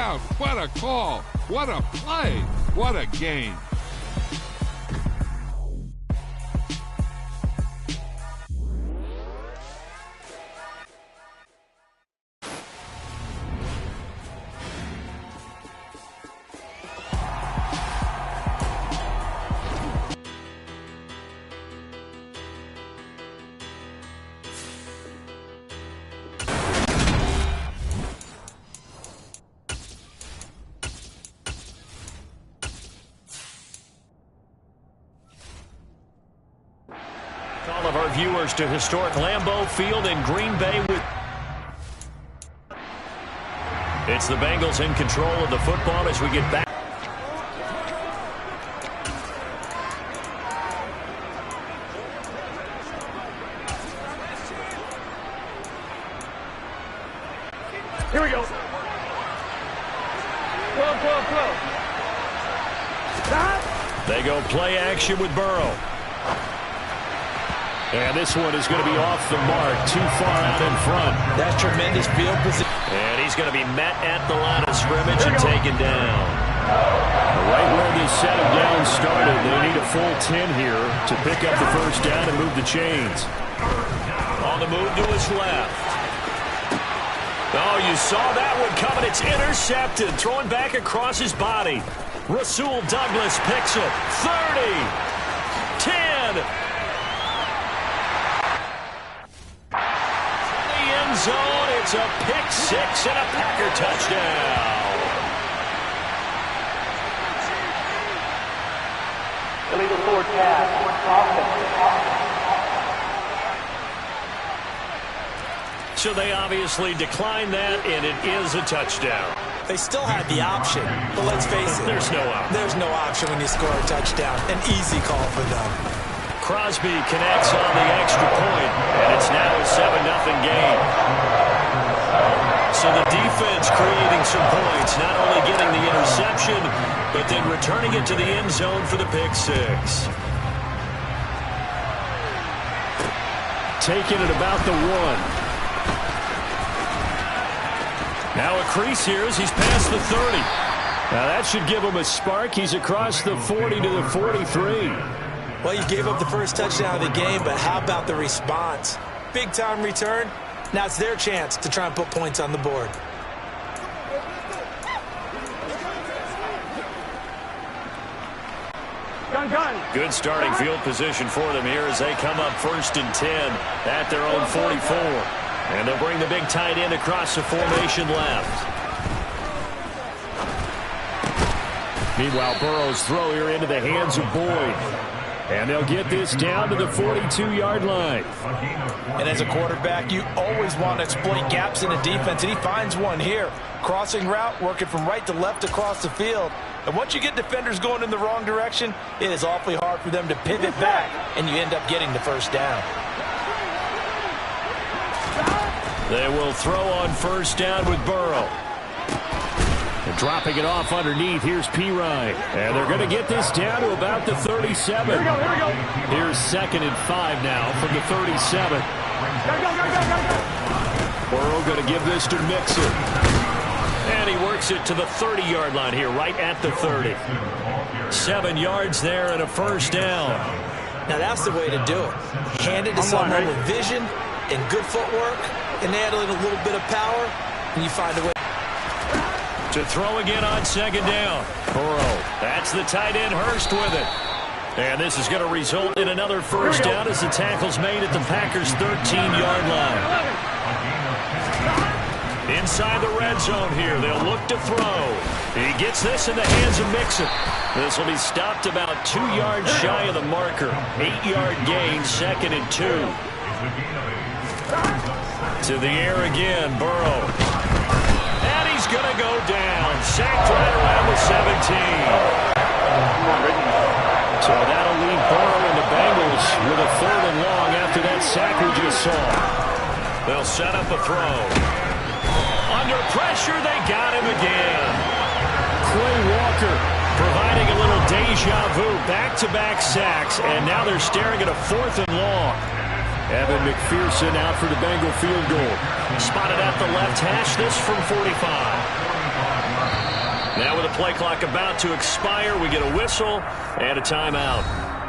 out. What a call. What a play. What a game. All of our viewers to historic Lambeau Field in Green Bay. It's the Bengals in control of the football as we get back. Here we go. 12. They go play action with Burrow. And this one is going to be off the mark, too far out in front. That's tremendous field position. And he's going to be met at the line of scrimmage and taken down. Right where they set him down started. They need a full 10 here to pick up the first down and move the chains. On the move to his left. Oh, you saw that one coming. It's intercepted. Throwing back across his body. Rasul Douglas picks it. 30. 10. Zone. It's a pick six and a Packer touchdown. Illegal forward pass. So they obviously declined that, and it is a touchdown. They still had the option, but let's face it. There's no option. There's no option when you score a touchdown. An easy call for them. Crosby connects on the extra point, and it's now a 7-0 game. So the defense creating some points, not only getting the interception, but then returning it to the end zone for the pick six. Taking it about the 1. Now a crease here as he's past the 30. Now that should give him a spark. He's across the 40 to the 43. Well, you gave up the first touchdown of the game, but how about the response? Big-time return. Now it's their chance to try and put points on the board. Good starting field position for them here as they come up 1st and 10 at their own 44. And they'll bring the big tight end across the formation left. Meanwhile, Burrow's throw here into the hands of Boyd. And they'll get this down to the 42-yard line. And as a quarterback, you always want to exploit gaps in the defense, and he finds one here. Crossing route, working from right to left across the field. And once you get defenders going in the wrong direction, it is awfully hard for them to pivot back, and you end up getting the first down. They will throw on first down with Burrow. And dropping it off underneath, here's Pirine. And they're going to get this down to about the 37. Here we go. Here's 2nd and 5 now from the 37. Burrow going to give this to Mixon. And he works it to the 30-yard line here, right at the 30. 7 yards there and a first down. Now that's the way to do it. Hand it to someone with vision and good footwork, and add a little bit of power, and you find a way. To throw again on 2nd down. Burrow. That's the tight end, Hurst with it. And this is going to result in another first down as the tackle's made at the Packers' 13-yard line. Inside the red zone here. They'll look to throw. He gets this in the hands of Mixon. This will be stopped about 2 yards shy of the marker. 8-yard gain, 2nd and 2. To the air again, Burrow. And he's going to go down. Sacked right around the 17. So that'll leave Burrow and the Bengals with a 3rd and long after that sack we just saw. They'll set up a throw. Under pressure, they got him again. Quay Walker providing a little deja vu. Back-to-back sacks, and now they're staring at a 4th and long. Evan McPherson out for the Bengal field goal. Spotted at the left hash, this from 45. Now with the play clock about to expire, we get a whistle and a timeout.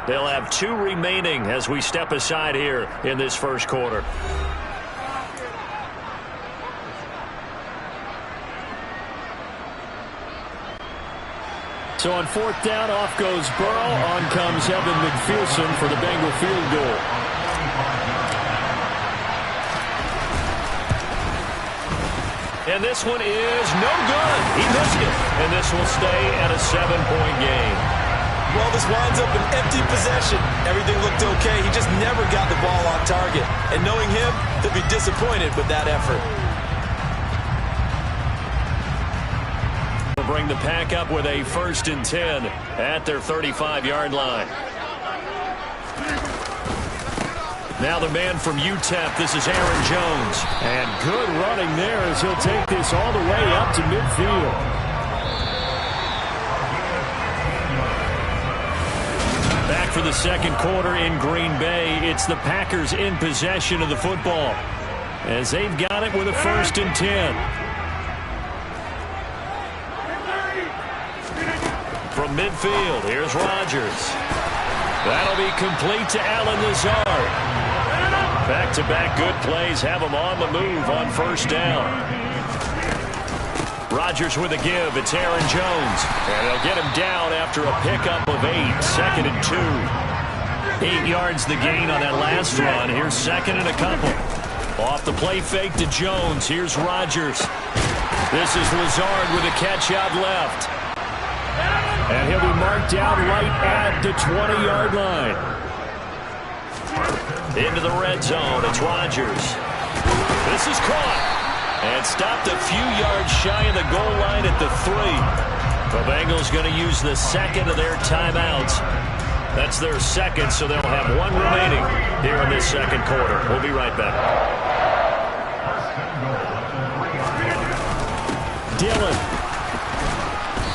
They'll have 2 remaining as we step aside here in this first quarter. So on 4th down, off goes Burrow. On comes Evan McPherson for the Bengal field goal. And this one is no good. He missed it. And this will stay at a 7-point game. Well, this winds up an empty possession. Everything looked okay. He just never got the ball on target. And knowing him, they'll be disappointed with that effort. We'll bring the pack up with a 1st and 10 at their 35-yard line. Now the man from UTEP, this is Aaron Jones. And good running there as he'll take this all the way up to midfield. Back for the second quarter in Green Bay. It's the Packers in possession of the football as they've got it with a 1st and 10. From midfield, here's Rodgers. That'll be complete to Allen Lazard. Back-to-back good plays have him on the move on 1st down. Rodgers with a give. It's Aaron Jones. And they'll get him down after a pickup of 8. 2nd and 2. 8 yards the gain on that last run. Here's 2nd and a couple. Off the play fake to Jones. Here's Rodgers. This is Lazard with a catch out left. And he'll be marked out right at the 20-yard line. Into the red zone. It's Rodgers. This is caught. And stopped a few yards shy of the goal line at the 3. The Bengals going to use the 2nd of their timeouts. That's their 2nd, so they'll have 1 remaining here in this 2nd quarter. We'll be right back. Dillon.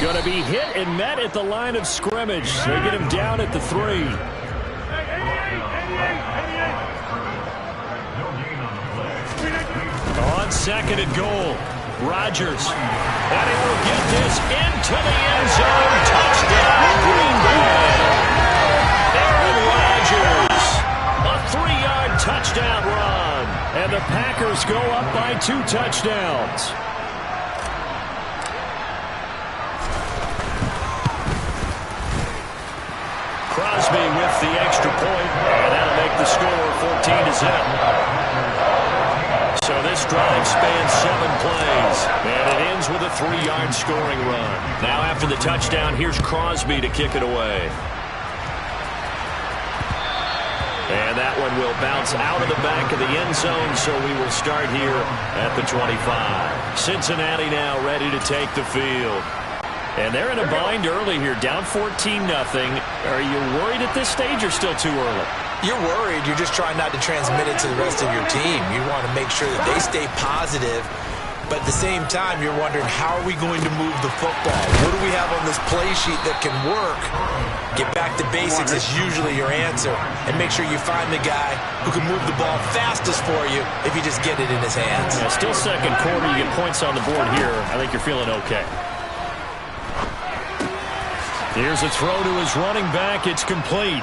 Going to be hit and met at the line of scrimmage. They get him down at the 3. On 2nd and goal, Rodgers. And he will get this into the end zone. Touchdown, Green Bay. Aaron Rodgers. A 3-yard touchdown run. And the Packers go up by 2 touchdowns. Crosby with the extra point, and that'll make the score 14-0. So this drive spans 7 plays, and it ends with a 3-yard scoring run. Now after the touchdown, here's Crosby to kick it away. And that one will bounce out of the back of the end zone, so we will start here at the 25. Cincinnati now ready to take the field. And they're in a bind early here, down 14-0. Are you worried at this stage or still too early? You're worried. You're just trying not to transmit it to the rest of your team. You want to make sure that they stay positive. But at the same time, you're wondering, how are we going to move the football? What do we have on this play sheet that can work? Get back to basics is usually your answer. And make sure you find the guy who can move the ball fastest for you if you just get it in his hands. Yeah, still second quarter. You get points on the board here. I think you're feeling okay. Here's a throw to his running back. It's complete.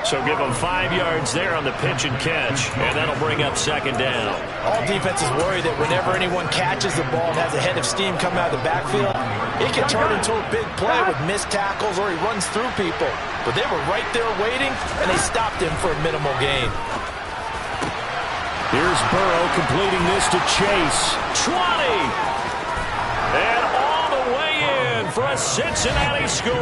So give him 5 yards there on the pitch and catch, and that'll bring up 2nd down. All defenses worry that whenever anyone catches the ball and has a head of steam coming out of the backfield, it can turn into a big play with missed tackles or he runs through people. But they were right there waiting, and they stopped him for a minimal gain. Here's Burrow completing this to Chase. 20! And all the way in for a Cincinnati score.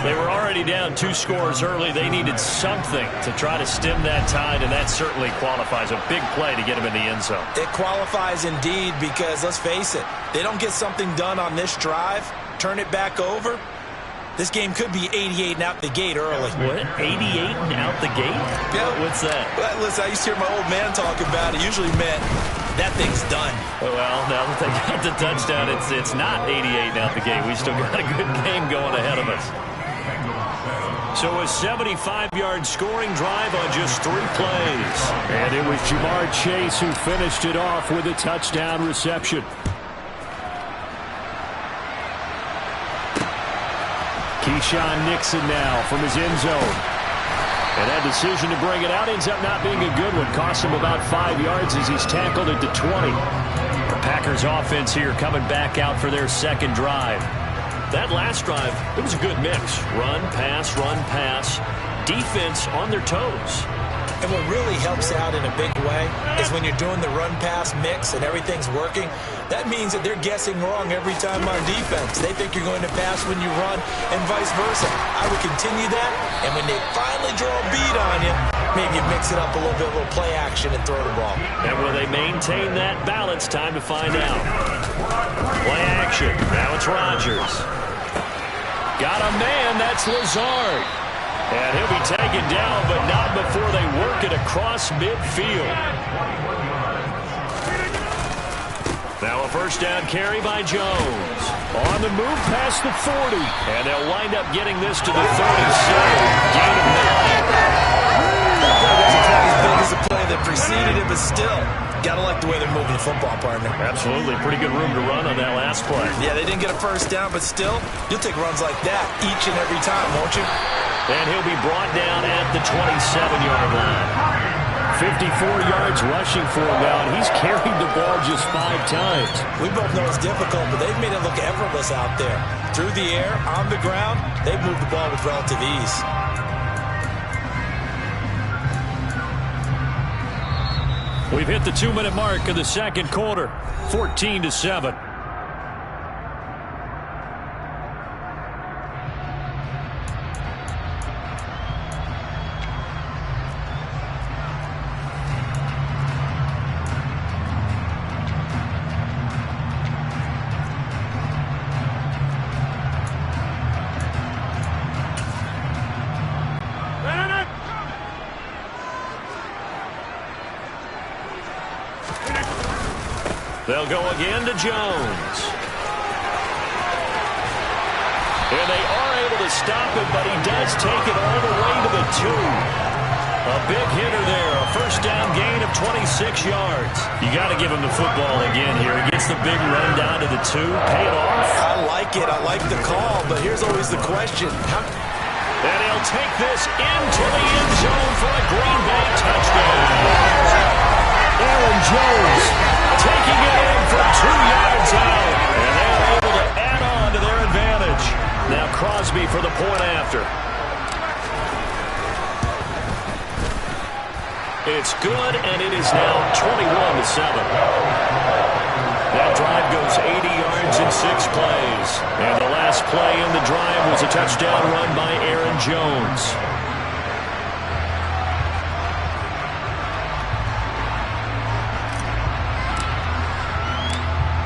They were already down 2 scores early. They needed something to try to stem that tide, and that certainly qualifies. A big play to get him in the end zone. It qualifies indeed because, let's face it, they don't get something done on this drive, turn it back over, this game could be 88 and out the gate early. What? 88 and out the gate? Yeah. What's that? Well, listen, I used to hear my old man talk about it. Usually meant that thing's done. Well, now that they got the touchdown, it's not 88 and out the gate. We still got a good game going ahead of us. So a 75-yard scoring drive on just 3 plays. And it was Jamar Chase who finished it off with a touchdown reception. Keyshawn Nixon now from his end zone. And that decision to bring it out ends up not being a good one. Cost him about 5 yards as he's tackled at the 20. The Packers offense here coming back out for their second drive. That last drive, it was a good mix. Run, pass. Defense on their toes. And what really helps out in a big way is when you're doing the run-pass mix and everything's working, that means that they're guessing wrong every time on defense. They think you're going to pass when you run and vice versa. I would continue that, and when they finally draw a beat on you, maybe you mix it up a little bit, a little play action and throw the ball. And will they maintain that balance? Time to find out. Play action. Now it's Rodgers. Got a man. That's Lazard. And he'll be taken down, but not before they work it across midfield. Now a first down carry by Jones. On the move past the 40. And they'll wind up getting this to the 37. Gain of 9. That wasn't quite as big as the play that preceded it, but still, got to like the way they're moving the football, partner. Absolutely. Pretty good room to run on that last play. Yeah, they didn't get a first down, but still, you'll take runs like that each and every time, won't you? And he'll be brought down at the 27-yard line. 54 yards rushing for him now, and he's carried the ball just 5 times. We both know it's difficult, but they've made it look effortless out there. Through the air, on the ground, they've moved the ball with relative ease. We've hit the 2-minute mark of the second quarter, 14-7. They'll go again to Jones. And they are able to stop him, but he does take it all the way to the 2. A big hitter there. A first down gain of 26 yards. You got to give him the football again here. He gets the big run down to the 2. Pay it off. I like it. I like the call, but here's always the question. And he'll take this into the end zone for a Green Bay touchdown. Aaron Jones taking it in from 2 yards out. And they're able to add on to their advantage. Now Crosby for the point after. It's good, and it is now 21-7. That drive goes 80 yards in 6 plays. And the last play in the drive was a touchdown run by Aaron Jones.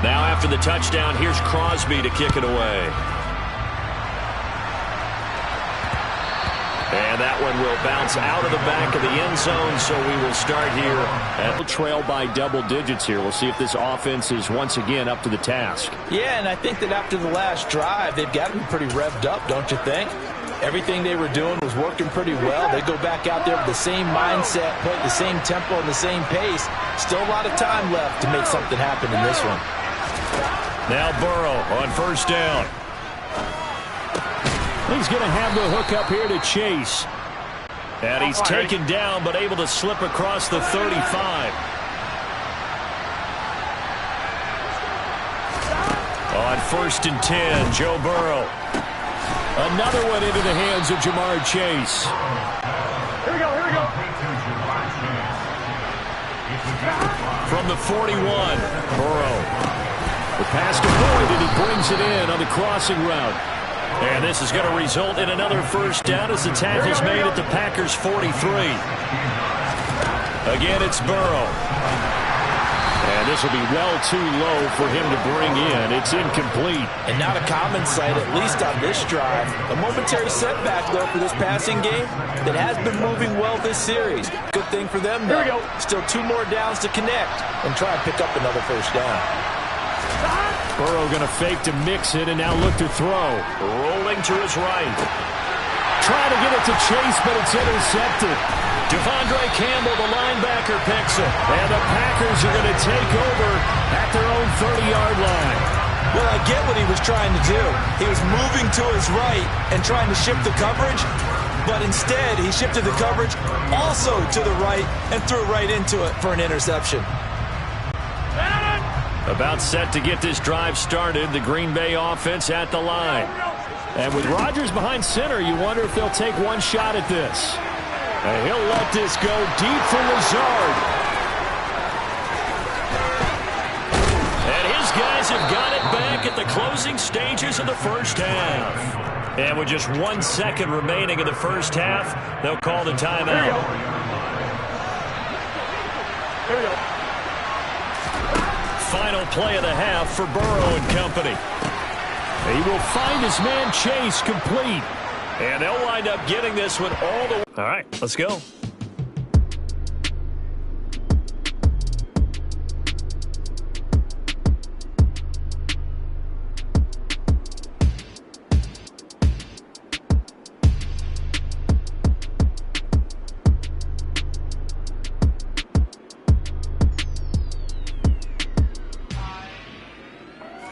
Now after the touchdown, here's Crosby to kick it away. And that one will bounce out of the back of the end zone, so we will start here at the trail by double digits here. We'll see if this offense is once again up to the task. Yeah, and I think that after the last drive, they've got to be pretty revved up, don't you think? Everything they were doing was working pretty well. They go back out there with the same mindset, play at the same tempo and the same pace. Still a lot of time left to make something happen in this one. Now Burrow on first down. He's going to have the hook up here to Chase. And he's taken down but able to slip across the 35. On 1st and 10, Joe Burrow. Another one into the hands of Jamar Chase. Here we go, here we go. From the 41, Burrow. The pass avoided, he brings it in on the crossing route. And this is going to result in another first down as the tackle's made at the Packers' 43. Again, it's Burrow. And this will be well too low for him to bring in. It's incomplete. And not a common sight, at least on this drive. A momentary setback, though, for this passing game that has been moving well this series. Good thing for them, though. Here we go. Still 2 more downs to connect and try and pick up another first down. Burrow going to fake to mix it and now look to throw. Rolling to his right. Trying to get it to Chase, but it's intercepted. Devondre Campbell, the linebacker, picks it. And the Packers are going to take over at their own 30-yard line. Well, I get what he was trying to do. He was moving to his right and trying to shift the coverage, but instead he shifted the coverage also to the right and threw right into it for an interception. About set to get this drive started, the Green Bay offense at the line. And with Rodgers behind center, you wonder if they'll take one shot at this. And he'll let this go deep for Lazard. And his guys have got it back at the closing stages of the first half. And with just 1 second remaining in the first half, they'll call the timeout. Here we go. Final play of the half for Burrow and company. He will find his man Chase complete. And they'll wind up getting this one all the way. All right, let's go.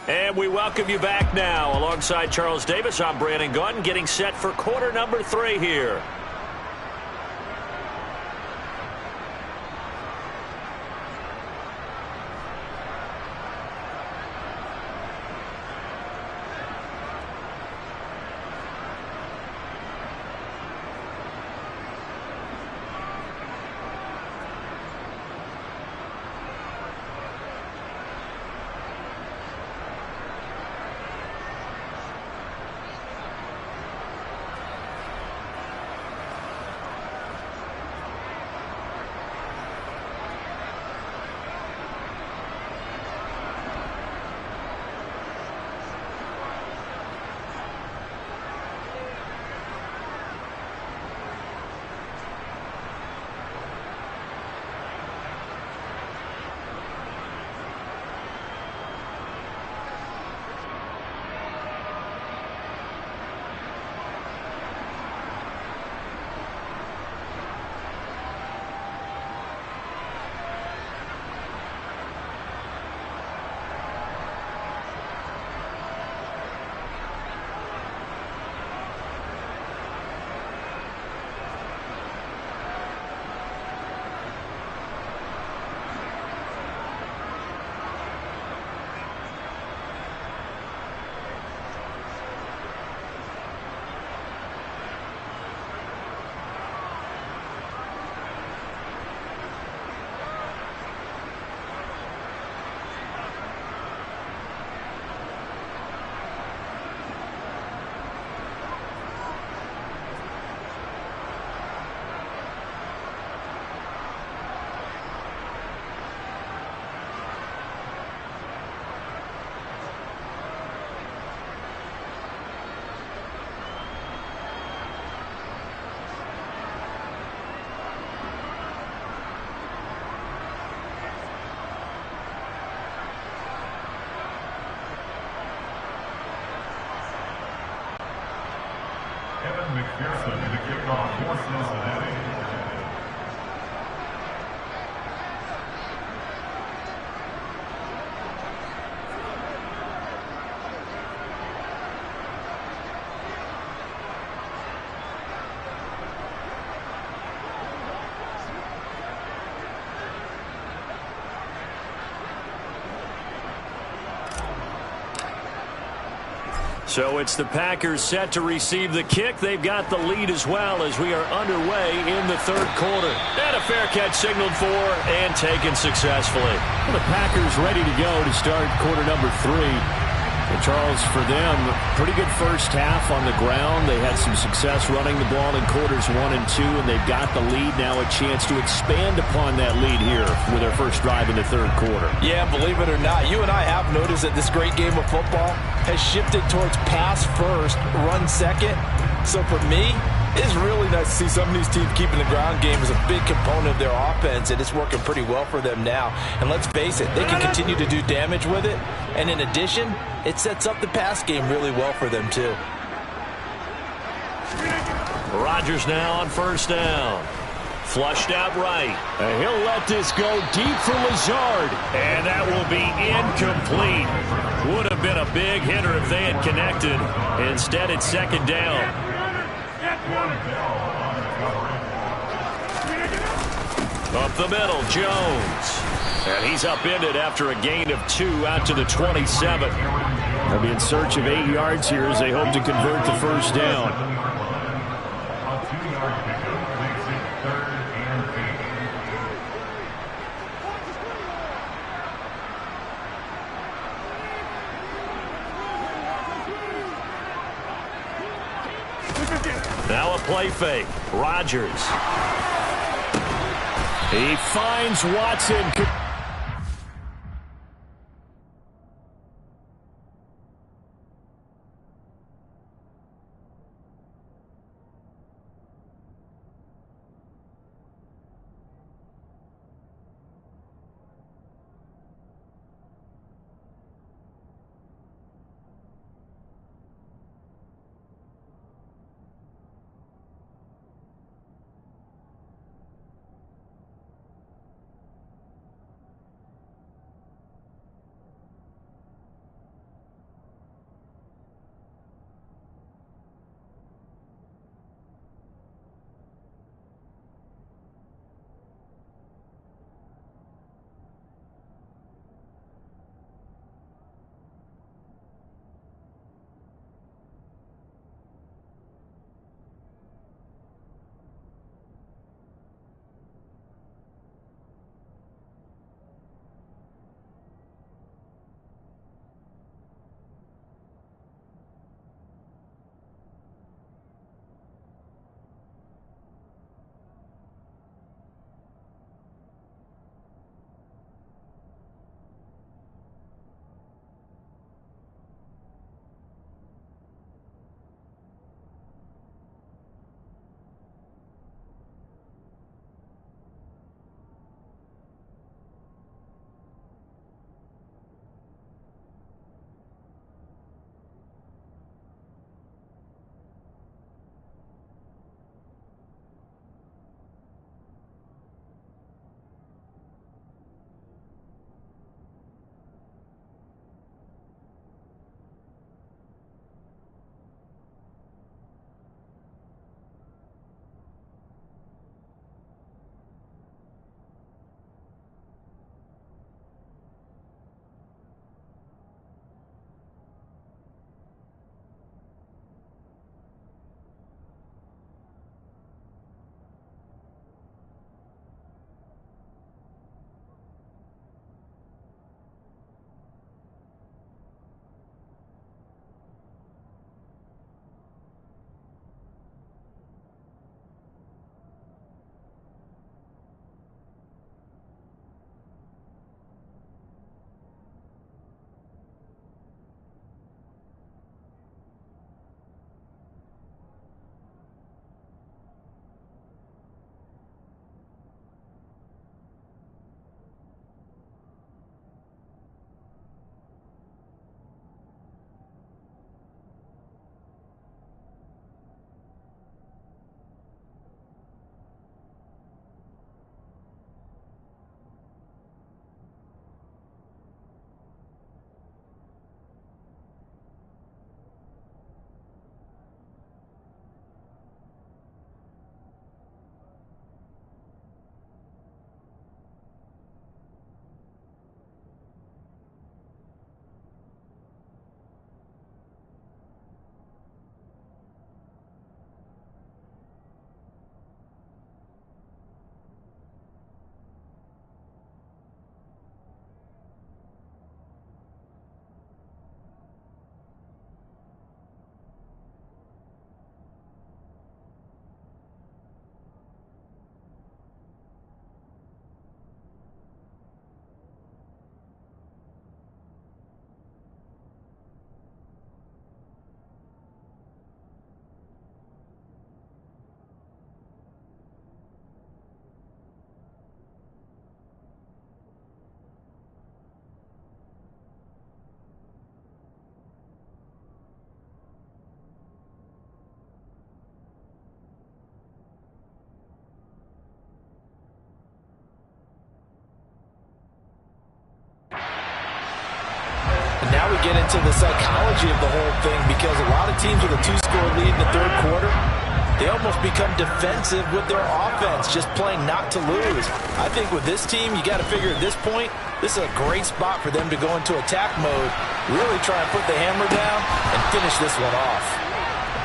And we welcome you back now. Alongside Charles Davis, I'm Brandon Gunn, getting set for quarter number 3 here. McPherson to kick off for Cincinnati. So it's the Packers set to receive the kick. They've got the lead as well as we are underway in the third quarter. And a fair catch signaled for and taken successfully. Well, the Packers ready to go to start quarter number 3. And Charles, for them, pretty good first half on the ground. They had some success running the ball in quarters 1 and 2, and they've got the lead now, a chance to expand upon that lead here with their first drive in the third quarter. Yeah, believe it or not, you and I have noticed that this great game of football has shifted towards pass first, run second. So for me, it's really nice to see some of these teams keeping the ground game as a big component of their offense, and it's working pretty well for them now. And let's face it, they can continue to do damage with it. And in addition, it sets up the pass game really well for them too. Rodgers now on first down. Flushed out right. And he'll let this go deep for Lazard. And that will be incomplete. Would have been a big hitter if they had connected. Instead, it's second down. Up the middle, Jones. And he's upended after a gain of 2 out to the 27. They'll be in search of 8 yards here as they hope to convert the first down. Now a play fake. Rodgers. He finds Watson. get into the psychology of the whole thing, because a lot of teams with a 2-score lead in the third quarter, they almost become defensive with their offense, just playing not to lose. I think with this team, you got to figure at this point, this is a great spot for them to go into attack mode, really try and put the hammer down and finish this one off.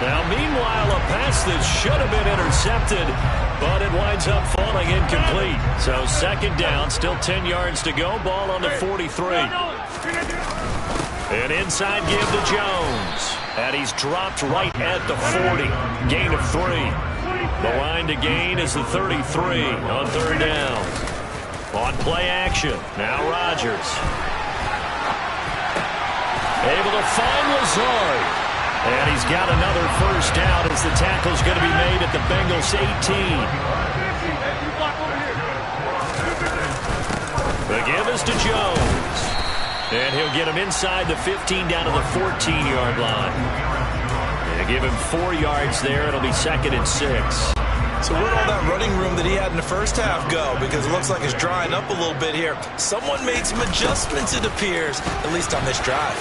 Now, meanwhile, a pass that should have been intercepted, but it winds up falling incomplete. So second down, still 10 yards to go, ball on the 43. An inside give to Jones. And he's dropped right at the 40. Gain of 3. The line to gain is the 33 on third down. On play action, now Rodgers. Able to find Lazard. And he's got another first down as the tackle's going to be made at the Bengals 18. The give is to Jones. And he'll get him inside the 15 down to the 14-yard line. They give him 4 yards there. It'll be second and 6. So where'd all that running room that he had in the first half go? Because it looks like it's drying up a little bit here. Someone made some adjustments, it appears, at least on this drive.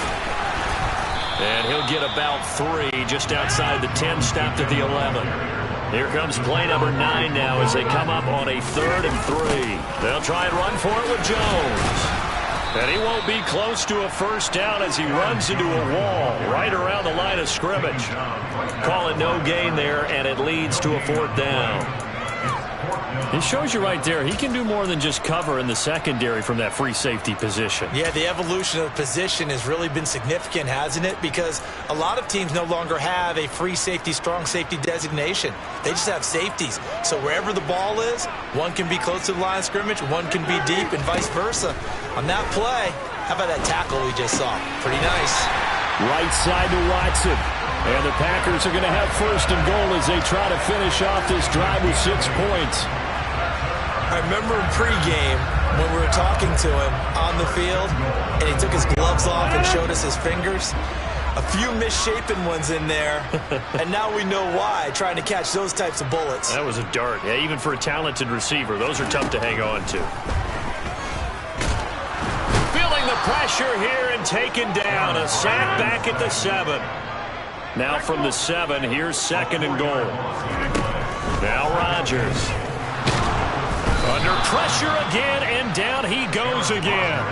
And he'll get about 3 just outside the 10, stopped at the 11. Here comes play number 9 now as they come up on a 3rd and 3. They'll try and run for it with Jones. And he won't be close to a first down as he runs into a wall right around the line of scrimmage. Call it no gain there, and it leads to a 4th down. It shows you right there, he can do more than just cover in the secondary from that free safety position. Yeah, the evolution of the position has really been significant, hasn't it? Because a lot of teams no longer have a free safety, strong safety designation. They just have safeties. So wherever the ball is, one can be close to the line of scrimmage, one can be deep, and vice versa. On that play, how about that tackle we just saw? Pretty nice. Right side to Watson. And the Packers are going to have 1st and goal as they try to finish off this drive with 6 points. I remember in pregame when we were talking to him on the field, and he took his gloves off and showed us his fingers. A few misshapen ones in there, and now we know why, trying to catch those types of bullets. That was a dart. Yeah, even for a talented receiver, those are tough to hang on to. Feeling the pressure here and taken down. A sack back at the 7. Now from the 7, here's 2nd and goal. Now Rodgers. Under pressure again, and down he goes again.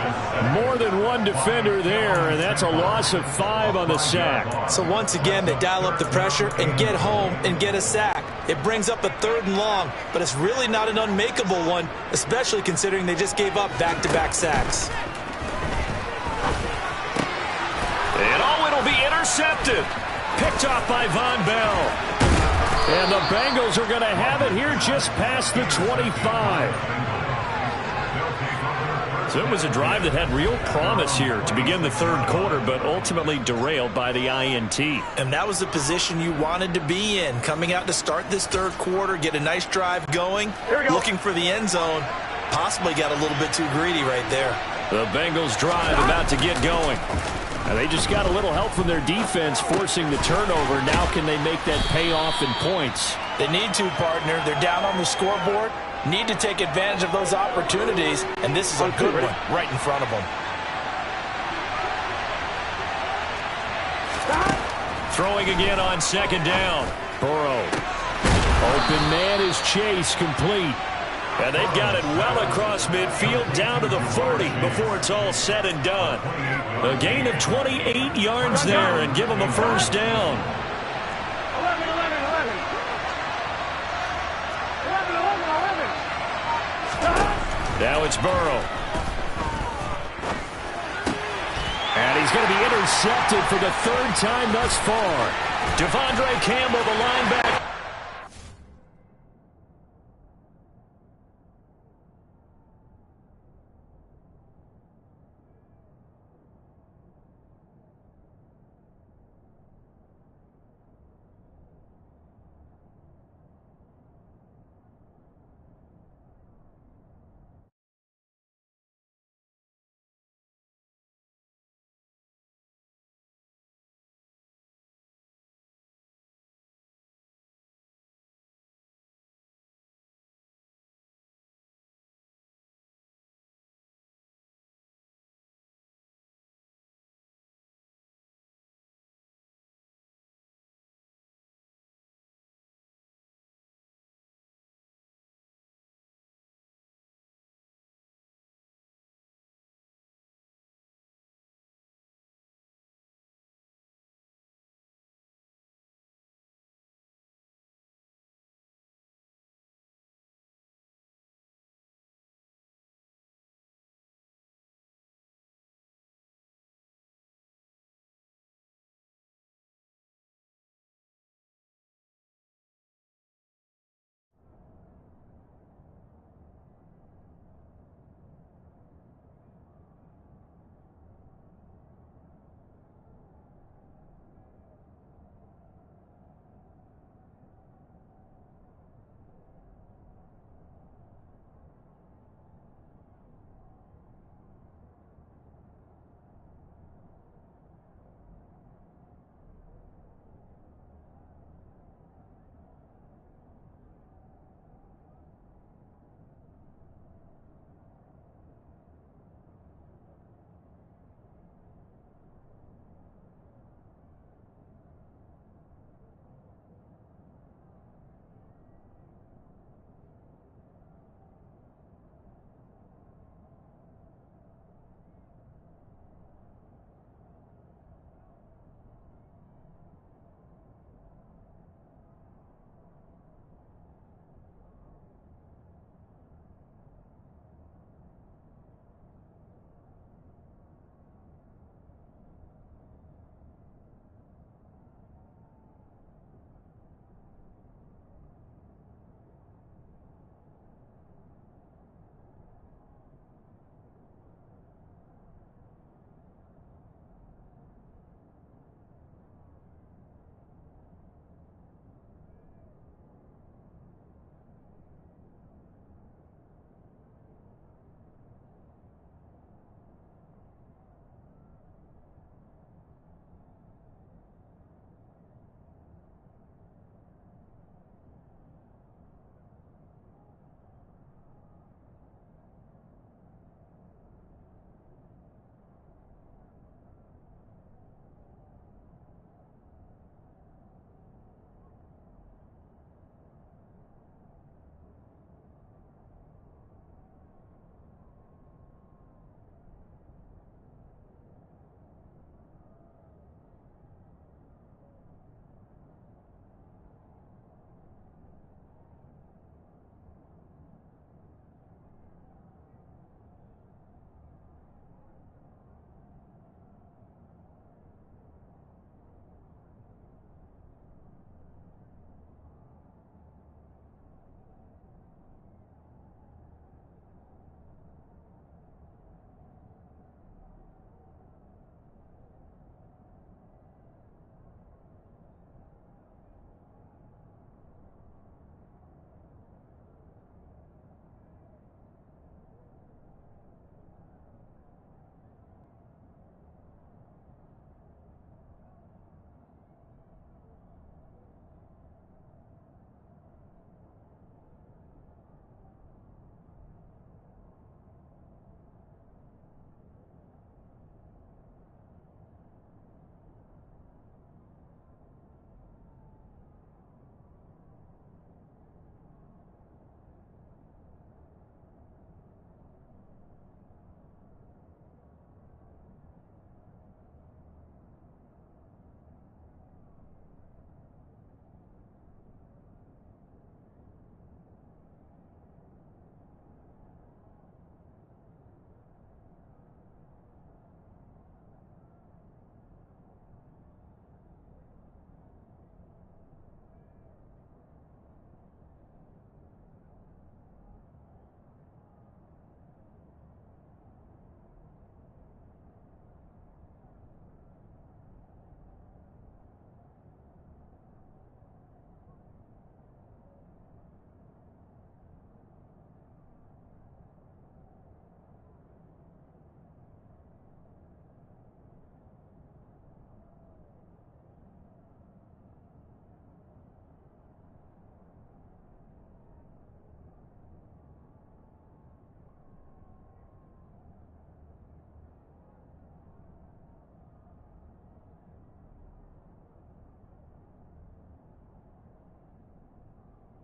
More than one defender there, and that's a loss of 5 on the sack. So once again, they dial up the pressure and get home and get a sack. It brings up a 3rd and long, but it's really not an unmakeable one, especially considering they just gave up back-to-back sacks. And it'll be intercepted. Picked off by Von Bell. And the Bengals are going to have it here just past the 25. So it was a drive that had real promise here to begin the third quarter, but ultimately derailed by the INT. And that was the position you wanted to be in, coming out to start this third quarter, get a nice drive going, looking for the end zone. Possibly got a little bit too greedy right there. The Bengals drive about to get going. And they just got a little help from their defense forcing the turnover. Now can they make that pay off in points? They need to, partner. They're down on the scoreboard. Need to take advantage of those opportunities. And this is a good one right in front of them. Throwing again on 2nd down. Burrow. Open man is Chase, complete. And they've got it well across midfield down to the 40 before it's all said and done. A gain of 28 yards there and give them a first down. Now it's Burrow. And he's going to be intercepted for the 3rd time thus far. Devondre Campbell, the linebacker,